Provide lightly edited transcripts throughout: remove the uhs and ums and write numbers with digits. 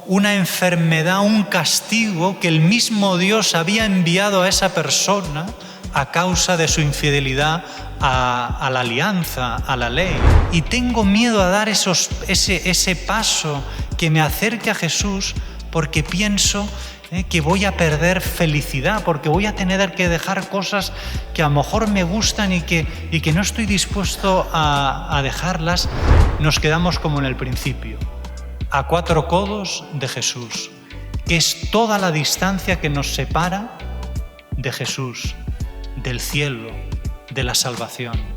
una enfermedad, un castigo que el mismo Dios había enviado a esa persona a causa de su infidelidad a la alianza, a la ley. Y tengo miedo a dar ese paso que me acerque a Jesús porque pienso que voy a perder felicidad, porque voy a tener que dejar cosas que a lo mejor me gustan y que no estoy dispuesto a dejarlas. Nos quedamos como en el principio, a 4 codos de Jesús, que es toda la distancia que nos separa de Jesús, del cielo, de la salvación.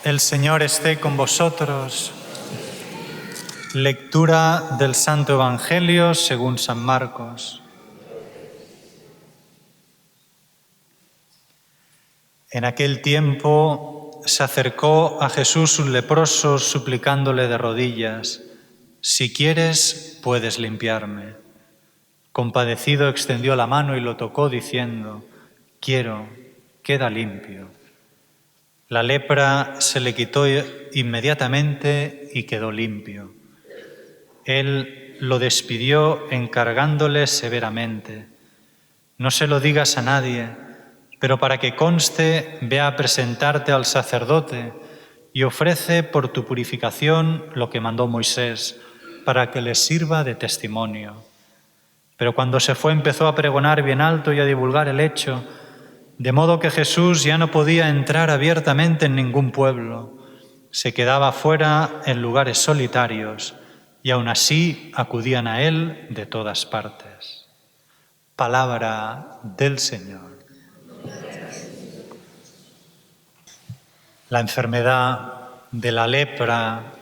El Señor esté con vosotros. Lectura del Santo Evangelio según San Marcos. En aquel tiempo se acercó a Jesús un leproso suplicándole de rodillas: «Si quieres, puedes limpiarme». Compadecido extendió la mano y lo tocó diciendo: «Quiero, queda limpio». La lepra se le quitó inmediatamente y quedó limpio. Él lo despidió encargándole severamente: «No se lo digas a nadie, pero para que conste, ve a presentarte al sacerdote y ofrece por tu purificación lo que mandó Moisés, para que les sirva de testimonio». Pero cuando se fue empezó a pregonar bien alto y a divulgar el hecho, de modo que Jesús ya no podía entrar abiertamente en ningún pueblo. Se quedaba fuera en lugares solitarios y aún así acudían a él de todas partes. Palabra del Señor. La enfermedad de la lepra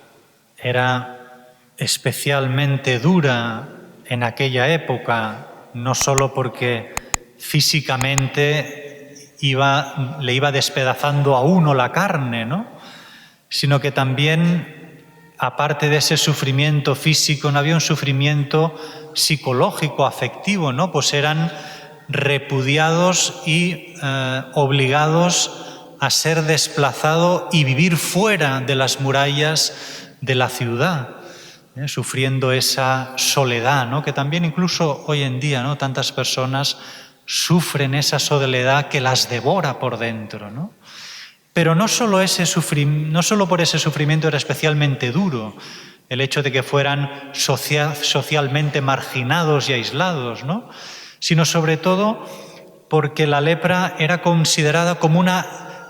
era especialmente dura en aquella época, no solo porque físicamente le iba despedazando a uno la carne, ¿no?, sino que también, aparte de ese sufrimiento físico, no había un sufrimiento psicológico, afectivo, ¿no? Pues eran repudiados y obligados a ser desplazados y vivir fuera de las murallas de la ciudad, sufriendo esa soledad, ¿no?, que también incluso hoy en día, ¿no?, tantas personas sufren esa soledad que las devora por dentro, ¿no? Pero no solo por ese sufrimiento era especialmente duro el hecho de que fueran socialmente marginados y aislados, ¿no?, sino sobre todo porque la lepra era considerada como una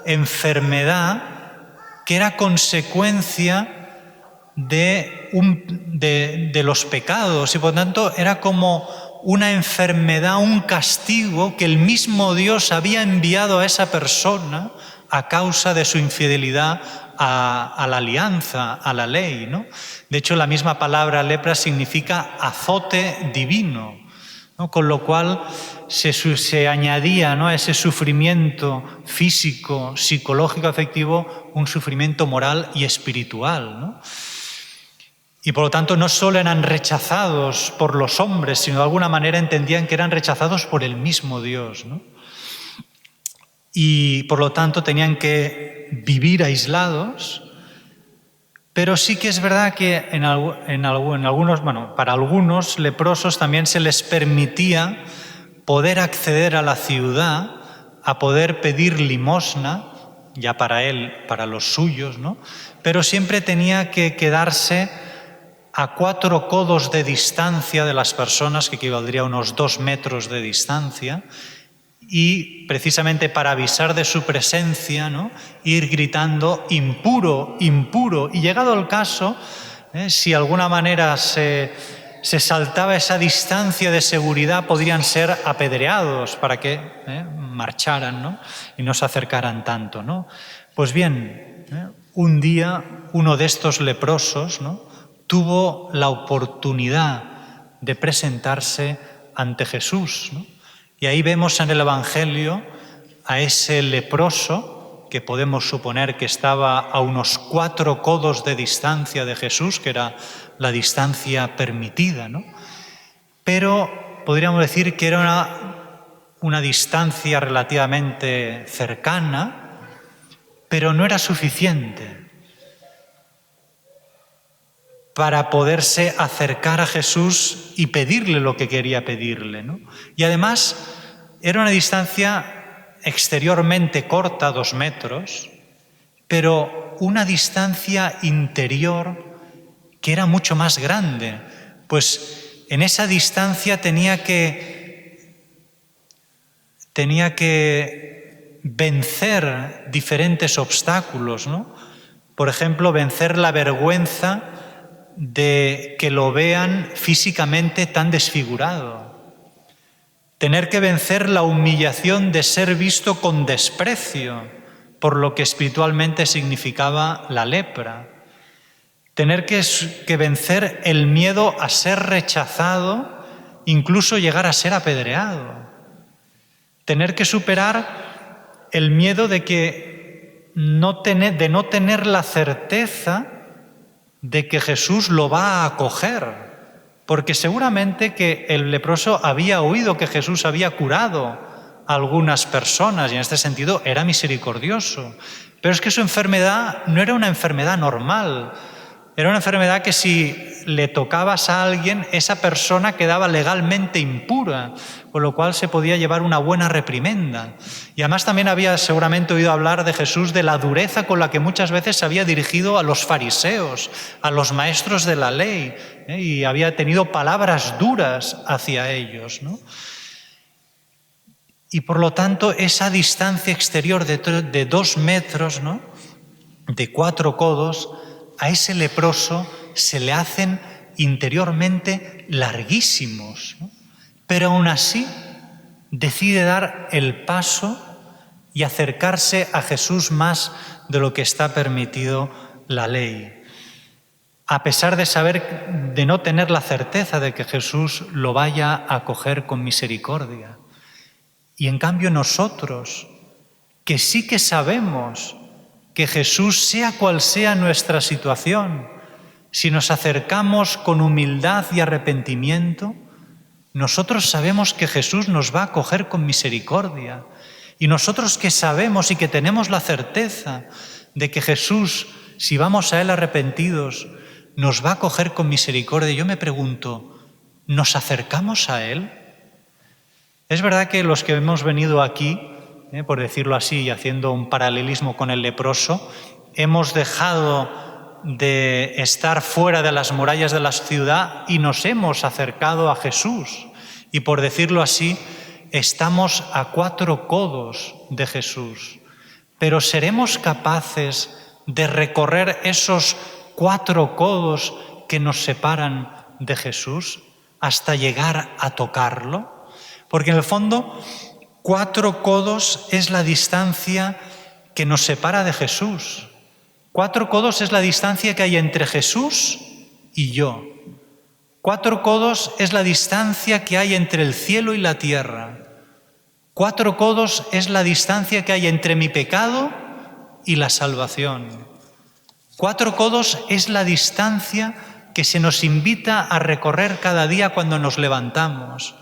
enfermedad que era consecuencia de los pecados y por tanto era como una enfermedad, un castigo que el mismo Dios había enviado a esa persona a causa de su infidelidad a la alianza, a la ley, ¿no? De hecho, la misma palabra lepra significa azote divino, ¿no? Con lo cual se añadía, ¿no?, a ese sufrimiento físico, psicológico, afectivo, un sufrimiento moral y espiritual, ¿no? Y por lo tanto no solo eran rechazados por los hombres, sino de alguna manera entendían que eran rechazados por el mismo Dios, ¿no? Y por lo tanto tenían que vivir aislados, pero sí que es verdad que para algunos leprosos también se les permitía poder acceder a la ciudad, a poder pedir limosna, ya para él, para los suyos, ¿no? Pero siempre tenía que quedarse a 4 codos de distancia de las personas, que equivaldría a unos 2 metros de distancia, y precisamente para avisar de su presencia, ¿no?, ir gritando impuro, impuro. Y llegado el caso, si de alguna manera se saltaba esa distancia de seguridad, podrían ser apedreados para que marcharan, ¿no?, y no se acercaran tanto, ¿no? Pues bien, un día uno de estos leprosos, ¿no?, tuvo la oportunidad de presentarse ante Jesús, ¿no? Y ahí vemos en el Evangelio a ese leproso, que podemos suponer que estaba a unos 4 codos de distancia de Jesús, que era la distancia permitida, ¿no? Pero podríamos decir que era una distancia relativamente cercana, pero no era suficiente para poderse acercar a Jesús y pedirle lo que quería pedirle, ¿no? Y además era una distancia exteriormente corta, 2 metros, pero una distancia interior que era mucho más grande, pues en esa distancia tenía que vencer diferentes obstáculos, ¿no? Por ejemplo, vencer la vergüenza de que lo vean físicamente tan desfigurado. Tener que vencer la humillación de ser visto con desprecio por lo que espiritualmente significaba la lepra. Tener que vencer el miedo a ser rechazado, incluso llegar a ser apedreado. Tener que superar el miedo de no tener la certeza de que Jesús lo va a acoger, porque seguramente que el leproso había oído que Jesús había curado a algunas personas y en este sentido era misericordioso. Pero es que su enfermedad no era una enfermedad normal, era una enfermedad que si le tocabas a alguien, esa persona quedaba legalmente impura, con lo cual se podía llevar una buena reprimenda. Y además también había seguramente oído hablar de Jesús de la dureza con la que muchas veces se había dirigido a los fariseos, a los maestros de la ley, y había tenido palabras duras hacia ellos, ¿no? Y por lo tanto, esa distancia exterior de 2 metros, ¿no?, de 4 codos, a ese leproso se le hacen interiormente larguísimos, ¿no? Pero aún así decide dar el paso y acercarse a Jesús más de lo que está permitido la ley, a pesar de no tener la certeza de que Jesús lo vaya a acoger con misericordia. Y en cambio nosotros, que sí que sabemos que Jesús, sea cual sea nuestra situación, si nos acercamos con humildad y arrepentimiento, nosotros sabemos que Jesús nos va a acoger con misericordia. Y nosotros que sabemos y que tenemos la certeza de que Jesús, si vamos a Él arrepentidos, nos va a acoger con misericordia, yo me pregunto, ¿nos acercamos a Él? Es verdad que los que hemos venido aquí, por decirlo así, y haciendo un paralelismo con el leproso, hemos dejado de estar fuera de las murallas de la ciudad y nos hemos acercado a Jesús. Y por decirlo así, estamos a 4 codos de Jesús. Pero ¿seremos capaces de recorrer esos 4 codos que nos separan de Jesús hasta llegar a tocarlo? Porque en el fondo, 4 codos es la distancia que nos separa de Jesús. 4 codos es la distancia que hay entre Jesús y yo. 4 codos es la distancia que hay entre el cielo y la tierra. 4 codos es la distancia que hay entre mi pecado y la salvación. 4 codos es la distancia que se nos invita a recorrer cada día cuando nos levantamos.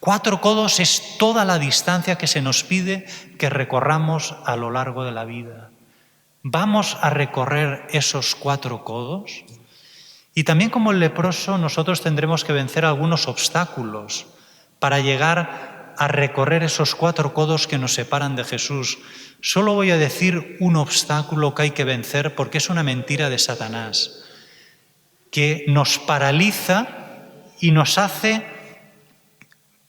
4 codos es toda la distancia que se nos pide que recorramos a lo largo de la vida. ¿Vamos a recorrer esos 4 codos? Y también como el leproso, nosotros tendremos que vencer algunos obstáculos para llegar a recorrer esos 4 codos que nos separan de Jesús. Solo voy a decir un obstáculo que hay que vencer porque es una mentira de Satanás, que nos paraliza y nos hace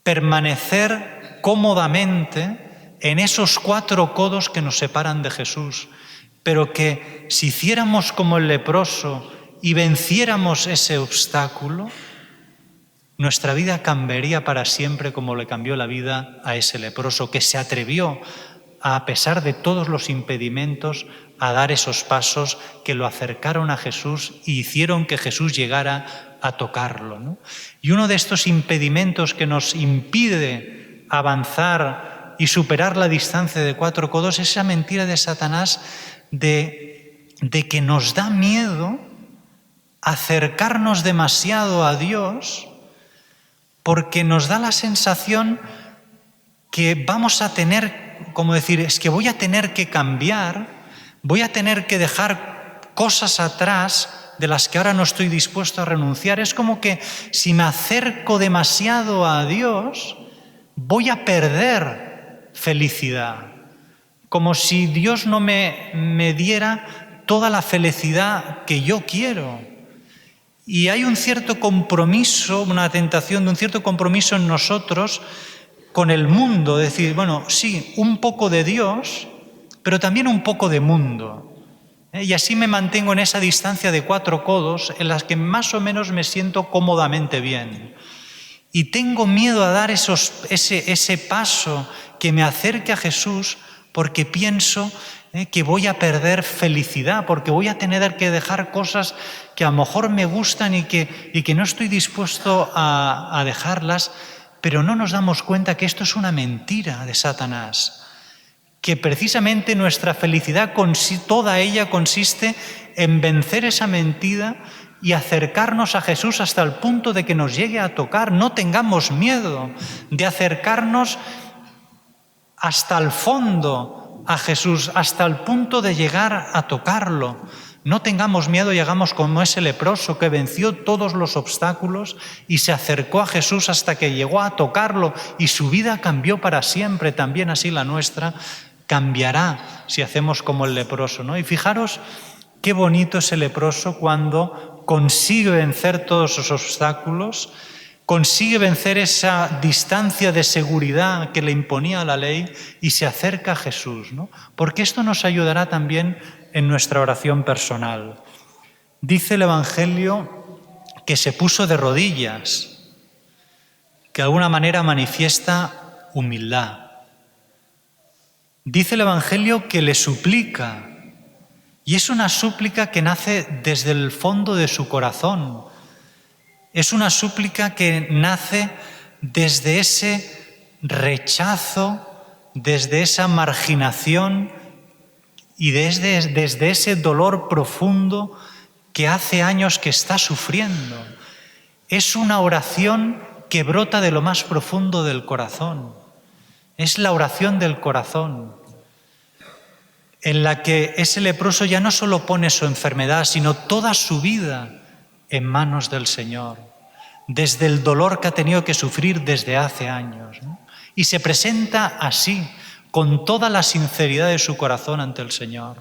permanecer cómodamente en esos 4 codos que nos separan de Jesús, pero que si hiciéramos como el leproso y venciéramos ese obstáculo, nuestra vida cambiaría para siempre como le cambió la vida a ese leproso que se atrevió, a pesar de todos los impedimentos, a dar esos pasos que lo acercaron a Jesús y hicieron que Jesús llegara a tocarlo, ¿no? Y uno de estos impedimentos que nos impide avanzar y superar la distancia de 4 codos, esa mentira de Satanás de que nos da miedo acercarnos demasiado a Dios porque nos da la sensación que vamos a tener, como decir, es que voy a tener que cambiar, voy a tener que dejar cosas atrás de las que ahora no estoy dispuesto a renunciar. Es como que si me acerco demasiado a Dios, voy a perder felicidad. Como si Dios no me diera toda la felicidad que yo quiero. Y hay un cierto compromiso, una tentación de un cierto compromiso en nosotros con el mundo. Decir, bueno, sí, un poco de Dios, pero también un poco de mundo. Y así me mantengo en esa distancia de 4 codos en las que más o menos me siento cómodamente bien. Y tengo miedo a dar ese paso que me acerque a Jesús porque pienso que voy a perder felicidad, porque voy a tener que dejar cosas que a lo mejor me gustan y que no estoy dispuesto a dejarlas, pero no nos damos cuenta que esto es una mentira de Satanás. Que precisamente nuestra felicidad, toda ella consiste en vencer esa mentira y acercarnos a Jesús hasta el punto de que nos llegue a tocar. No tengamos miedo de acercarnos hasta el fondo a Jesús, hasta el punto de llegar a tocarlo. No tengamos miedo y hagamos como ese leproso que venció todos los obstáculos y se acercó a Jesús hasta que llegó a tocarlo y su vida cambió para siempre. También así la nuestra cambiará si hacemos como el leproso, ¿no? Y fijaros qué bonito es el leproso cuando consigue vencer todos esos obstáculos, consigue vencer esa distancia de seguridad que le imponía la ley y se acerca a Jesús, ¿no? Porque esto nos ayudará también en nuestra oración personal. Dice el Evangelio que se puso de rodillas, que de alguna manera manifiesta humildad. Dice el Evangelio que le suplica, y es una súplica que nace desde el fondo de su corazón. Es una súplica que nace desde ese rechazo, desde esa marginación y desde ese dolor profundo que hace años que está sufriendo. Es una oración que brota de lo más profundo del corazón. Es la oración del corazón, en la que ese leproso ya no solo pone su enfermedad, sino toda su vida en manos del Señor, desde el dolor que ha tenido que sufrir desde hace años, ¿no? Y se presenta así, con toda la sinceridad de su corazón ante el Señor.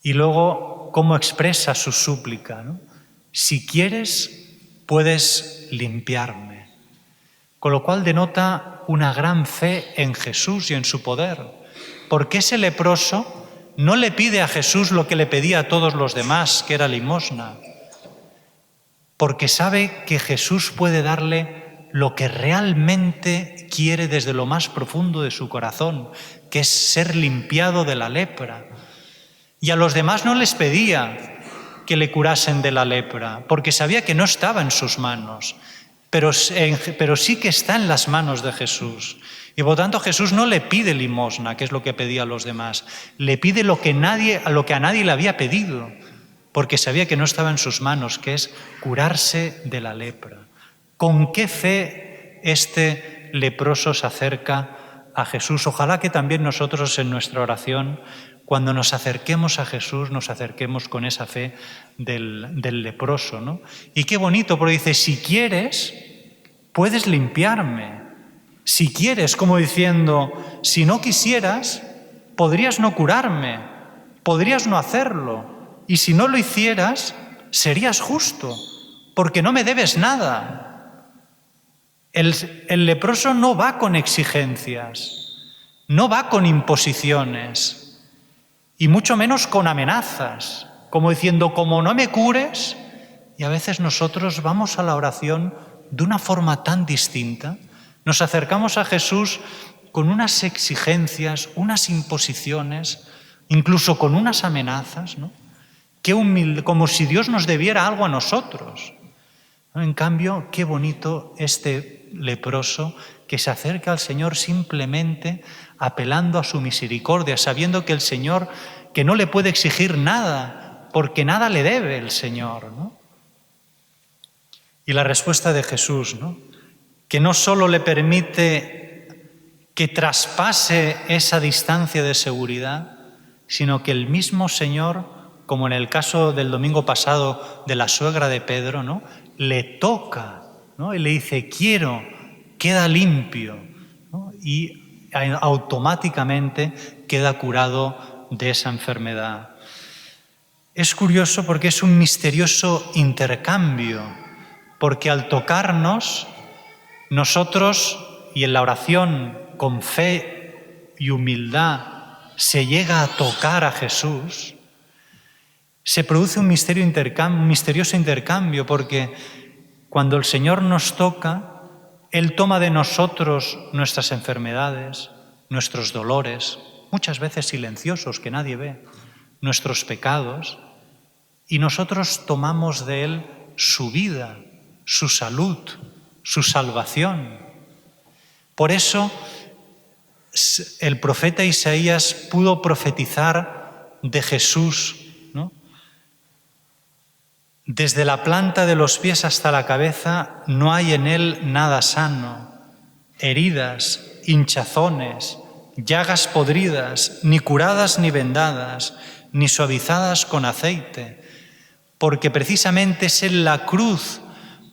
Y luego, cómo expresa su súplica, ¿no? Si quieres, puedes limpiarme. Con lo cual denota una gran fe en Jesús y en su poder. Porque ese leproso no le pide a Jesús lo que le pedía a todos los demás, que era limosna. Porque sabe que Jesús puede darle lo que realmente quiere desde lo más profundo de su corazón, que es ser limpiado de la lepra. Y a los demás no les pedía que le curasen de la lepra, porque sabía que no estaba en sus manos. Pero sí que está en las manos de Jesús. Y por tanto Jesús no le pide limosna, que es lo que pedía a los demás. Le pide lo que a nadie le había pedido, porque sabía que no estaba en sus manos, que es curarse de la lepra. ¿Con qué fe este leproso se acerca a Jesús? Ojalá que también nosotros en nuestra oración, cuando nos acerquemos a Jesús, nos acerquemos con esa fe del leproso, ¿no? Y qué bonito, porque dice, si quieres, puedes limpiarme. Si quieres, como diciendo, si no quisieras, podrías no curarme, podrías no hacerlo. Y si no lo hicieras, serías justo, porque no me debes nada. El leproso no va con exigencias, no va con imposiciones, y mucho menos con amenazas, como diciendo, como no me cures. Y a veces nosotros vamos a la oración de una forma tan distinta. Nos acercamos a Jesús con unas exigencias, unas imposiciones, incluso con unas amenazas, ¿no? Qué humilde, como si Dios nos debiera algo a nosotros. En cambio, qué bonito este leproso que se acerca al Señor simplemente apelando a su misericordia, sabiendo que el Señor, que no le puede exigir nada, porque nada le debe el Señor, ¿no? Y la respuesta de Jesús, ¿no? Que no solo le permite que traspase esa distancia de seguridad, sino que el mismo Señor, como en el caso del domingo pasado de la suegra de Pedro, ¿no? Le toca, ¿no? Y le dice, quiero, queda limpio, ¿no? Y automáticamente queda curado de esa enfermedad. Es curioso porque es un misterioso intercambio, porque al tocarnos, nosotros, y en la oración con fe y humildad, se llega a tocar a Jesús, se produce un misterioso intercambio, porque cuando el Señor nos toca, Él toma de nosotros nuestras enfermedades, nuestros dolores, muchas veces silenciosos que nadie ve, nuestros pecados, y nosotros tomamos de Él su vida, su salud, su salvación. Por eso el profeta Isaías pudo profetizar de Jesús, ¿no? Desde la planta de los pies hasta la cabeza no hay en él nada sano, heridas, hinchazones, llagas podridas, ni curadas ni vendadas, ni suavizadas con aceite, porque precisamente es en la cruz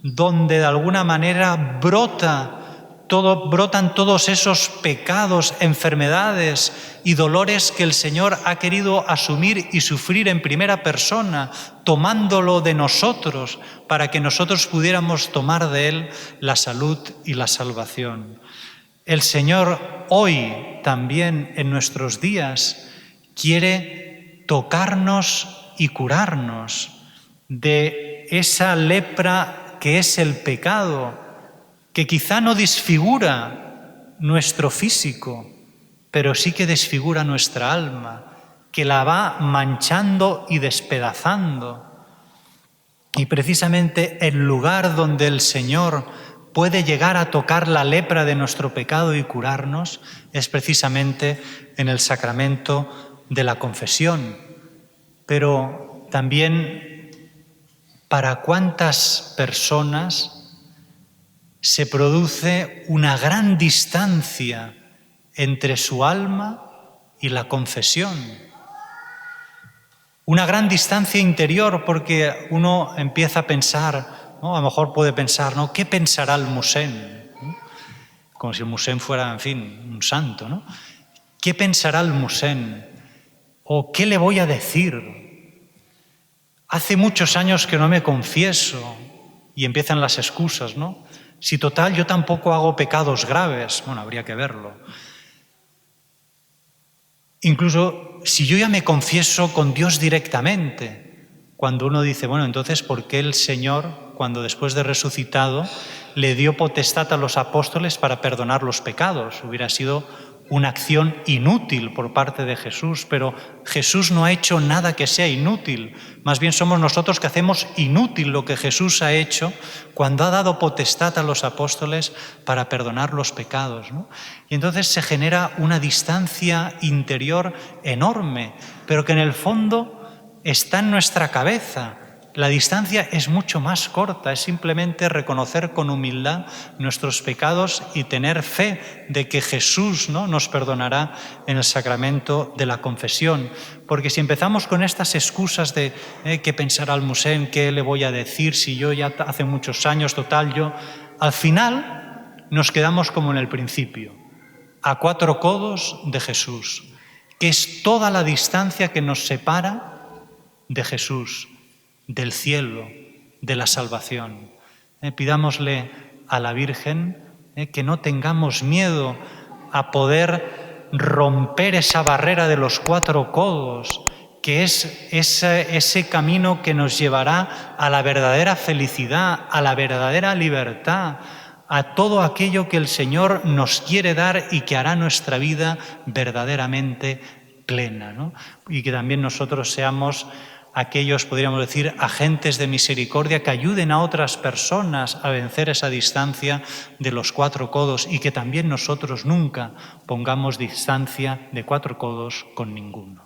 donde de alguna manera brotan todos esos pecados, enfermedades y dolores que el Señor ha querido asumir y sufrir en primera persona, tomándolo de nosotros para que nosotros pudiéramos tomar de Él la salud y la salvación. El Señor hoy, también en nuestros días, quiere tocarnos y curarnos de esa lepra que es el pecado, que quizá no desfigura nuestro físico, pero sí que desfigura nuestra alma, que la va manchando y despedazando. Y precisamente el lugar donde el Señor puede llegar a tocar la lepra de nuestro pecado y curarnos es precisamente en el sacramento de la confesión. Pero también, ¿para cuántas personas se produce una gran distancia entre su alma y la confesión? Una gran distancia interior, porque uno empieza a pensar, ¿no? A lo mejor puede pensar, ¿no? ¿Qué pensará el Musén? ¿No? Como si el Musén fuera, en fin, un santo, ¿no? ¿Qué pensará el Musén? ¿O qué le voy a decir? Hace muchos años que no me confieso, y empiezan las excusas, ¿no? Si total, yo tampoco hago pecados graves. Bueno, habría que verlo. Incluso si yo ya me confieso con Dios directamente, cuando uno dice, bueno, entonces, ¿por qué el Señor, cuando después de resucitado, le dio potestad a los apóstoles para perdonar los pecados? Hubiera sido una acción inútil por parte de Jesús, pero Jesús no ha hecho nada que sea inútil. Más bien somos nosotros que hacemos inútil lo que Jesús ha hecho cuando ha dado potestad a los apóstoles para perdonar los pecados, ¿no? Y entonces se genera una distancia interior enorme, pero que en el fondo está en nuestra cabeza. La distancia es mucho más corta, es simplemente reconocer con humildad nuestros pecados y tener fe de que Jesús, ¿no?, nos perdonará en el sacramento de la confesión. Porque si empezamos con estas excusas de qué pensará el Musén, qué le voy a decir, si yo ya hace muchos años, total, yo... Al final nos quedamos como en el principio, a 4 codos de Jesús, que es toda la distancia que nos separa de Jesús, del cielo, de la salvación. Pidámosle a la Virgen que no tengamos miedo a poder romper esa barrera de los 4 codos, que es ese camino que nos llevará a la verdadera felicidad, a la verdadera libertad, a todo aquello que el Señor nos quiere dar y que hará nuestra vida verdaderamente plena, ¿no? Y que también nosotros seamos aquellos, podríamos decir, agentes de misericordia que ayuden a otras personas a vencer esa distancia de los 4 codos y que también nosotros nunca pongamos distancia de 4 codos con ninguno.